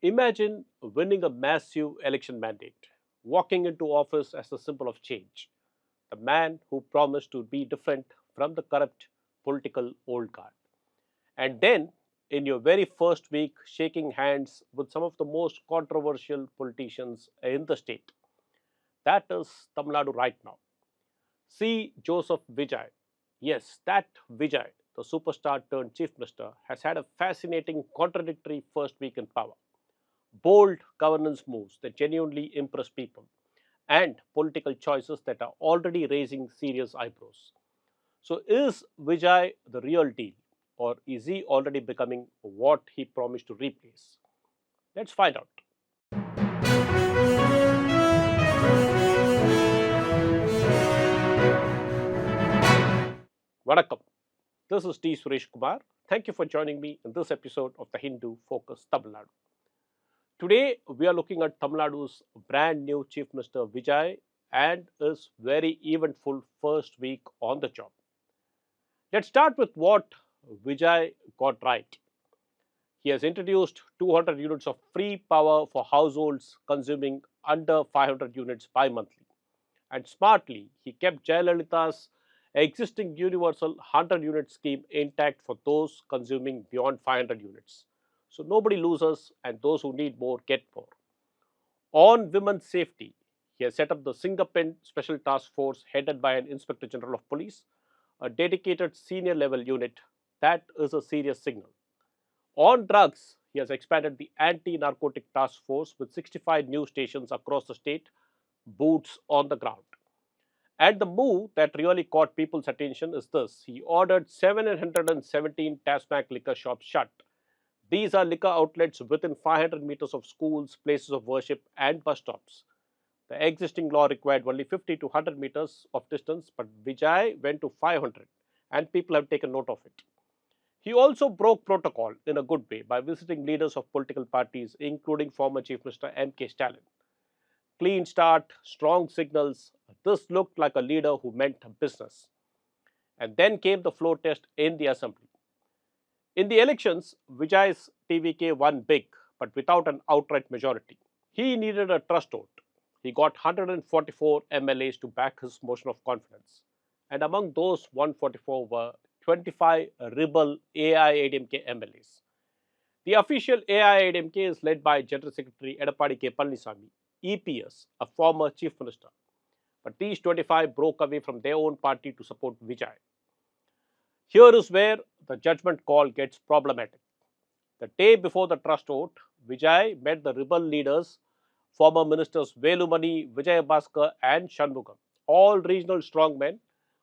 Imagine winning a massive election mandate, walking into office as a symbol of change, the man who promised to be different from the corrupt political old guard. And then, in your very first week, shaking hands with some of the most controversial politicians in the state. That is Tamil Nadu right now. See Joseph Vijay. Yes, that Vijay, the superstar turned chief minister, has had a fascinating contradictory first week in power. Bold governance moves that genuinely impress people, and political choices that are already raising serious eyebrows. So, is Vijay the real deal, or is he already becoming what he promised to replace? Let's find out. Vanakkam. This is T. Suresh Kumar. Thank you for joining me in this episode of the Hindu Focus Tamil Nadu. Today, we are looking at Tamil Nadu's brand new Chief Minister Vijay and his very eventful first week on the job. Let's start with what Vijay got right. He has introduced 200 units of free power for households consuming under 500 units bi-monthly. And smartly, he kept Jayalalitha's existing universal 100 unit scheme intact for those consuming beyond 500 units. So nobody loses and those who need more get more. On women's safety, he has set up the Singapore Special Task Force headed by an Inspector General of Police, a dedicated senior level unit. That is a serious signal. On drugs, he has expanded the Anti Narcotic Task Force with 65 new stations across the state, boots on the ground. And the move that really caught people's attention is this: he ordered 717 TASMAC liquor shops shut. These are liquor outlets within 500 meters of schools, places of worship, and bus stops. The existing law required only 50 to 100 meters of distance, but Vijay went to 500, and people have taken note of it. He also broke protocol in a good way by visiting leaders of political parties, including former Chief Minister M.K. Stalin. Clean start, strong signals. This looked like a leader who meant business. And then came the floor test in the assembly. In the elections, Vijay's TVK won big, but without an outright majority. He needed a trust vote. He got 144 MLAs to back his motion of confidence. And among those 144 were 25 rebel AIADMK MLAs. The official AIADMK is led by General Secretary Edapadi K. Palnisamy, EPS, a former chief minister. But these 25 broke away from their own party to support Vijay. Here is where the judgment call gets problematic. The day before the trust vote, Vijay met the rebel leaders, former ministers Velumani, Vijay Bhaskar, and Shanmugam, all regional strongmen,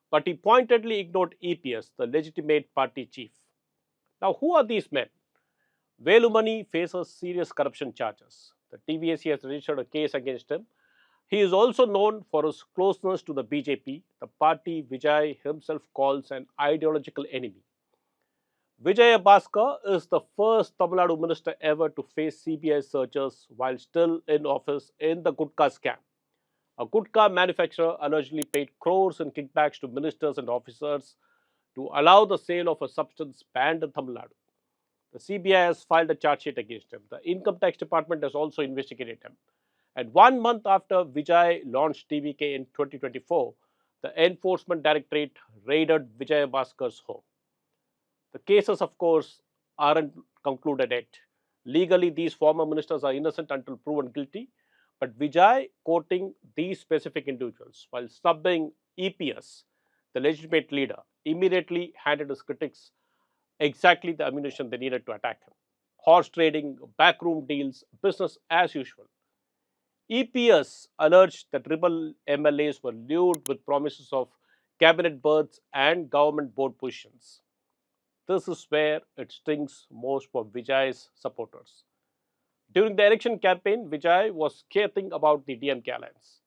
but he pointedly ignored EPS, the legitimate party chief. Now, who are these men? Velumani faces serious corruption charges. The TVSC has registered a case against him. He is also known for his closeness to the BJP, the party Vijay himself calls an ideological enemy. Vijay Bhaskar is the first Tamil Nadu minister ever to face CBI searches while still in office in the Gutka scam. A Gutka manufacturer allegedly paid crores in kickbacks to ministers and officers to allow the sale of a substance banned in Tamil Nadu. The CBI has filed a charge sheet against him. The Income Tax Department has also investigated him. And 1 month after Vijay launched TVK in 2024, the Enforcement Directorate raided Vijay Bhaskar's home. The cases, of course, aren't concluded yet. Legally, these former ministers are innocent until proven guilty. But Vijay, quoting these specific individuals while snubbing EPS, the legitimate leader, immediately handed his critics exactly the ammunition they needed to attack him. Horse trading, backroom deals, business as usual. EPS alleged that rebel MLAs were lured with promises of cabinet berths and government board positions. This is where it stings most for Vijay's supporters. During the election campaign, Vijay was scathing about the DMK alliance.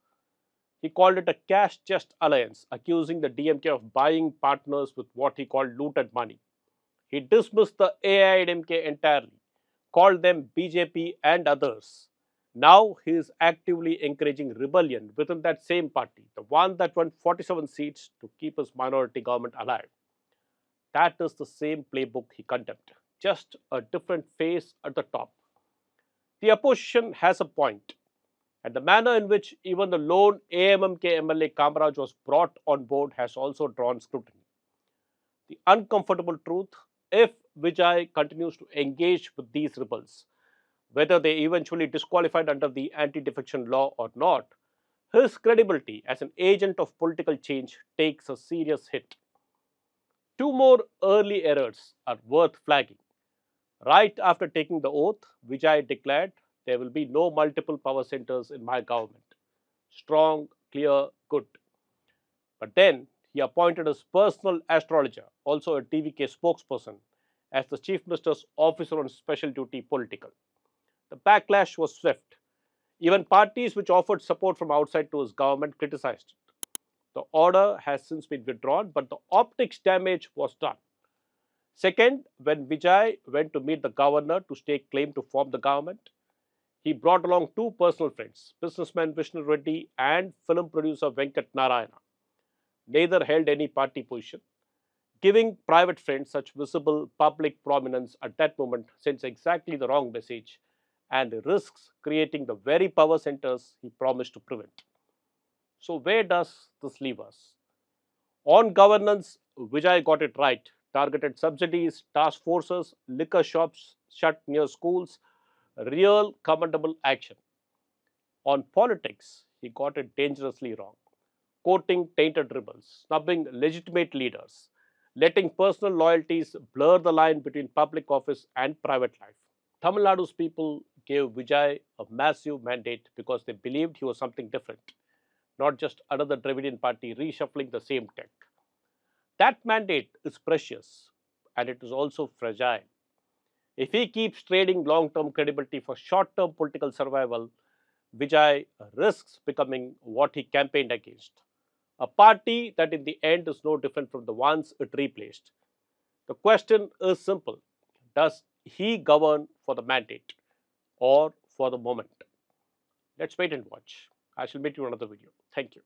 He called it a cash chest alliance, accusing the DMK of buying partners with what he called looted money. He dismissed the AIADMK entirely, called them BJP and others. Now he is actively encouraging rebellion within that same party, the one that won 47 seats to keep his minority government alive. That is the same playbook he condemned, just a different face at the top. The opposition has a point, and the manner in which even the lone AIADMK MLA Kamaraj was brought on board has also drawn scrutiny. The uncomfortable truth: if Vijay continues to engage with these rebels, whether they eventually disqualified under the anti-defection law or not, his credibility as an agent of political change takes a serious hit. Two more early errors are worth flagging. Right after taking the oath, Vijay declared there will be no multiple power centers in my government. Strong, clear, good. But then he appointed his personal astrologer, also a TVK spokesperson, as the Chief Minister's officer on special duty political. The backlash was swift. Even parties which offered support from outside to his government criticized it. The order has since been withdrawn, but the optics damage was done. Second, when Vijay went to meet the governor to stake claim to form the government, he brought along two personal friends, businessman Vishnu Reddy and film producer Venkat Narayana. Neither held any party position. Giving private friends such visible public prominence at that moment sends exactly the wrong message and risks creating the very power centers he promised to prevent. So, where does this leave us? On governance, Vijay got it right. Targeted subsidies, task forces, liquor shops shut near schools, real commendable action. On politics, he got it dangerously wrong. Quoting tainted rebels, snubbing legitimate leaders, letting personal loyalties blur the line between public office and private life. Tamil Nadu's people gave Vijay a massive mandate because they believed he was something different, not just another Dravidian party reshuffling the same deck. That mandate is precious and it is also fragile. If he keeps trading long term credibility for short term political survival, Vijay risks becoming what he campaigned against, a party that in the end is no different from the ones it replaced. The question is simple: does he govern for the mandate or for the moment? Let's wait and watch. I shall meet you in another video. Thank you.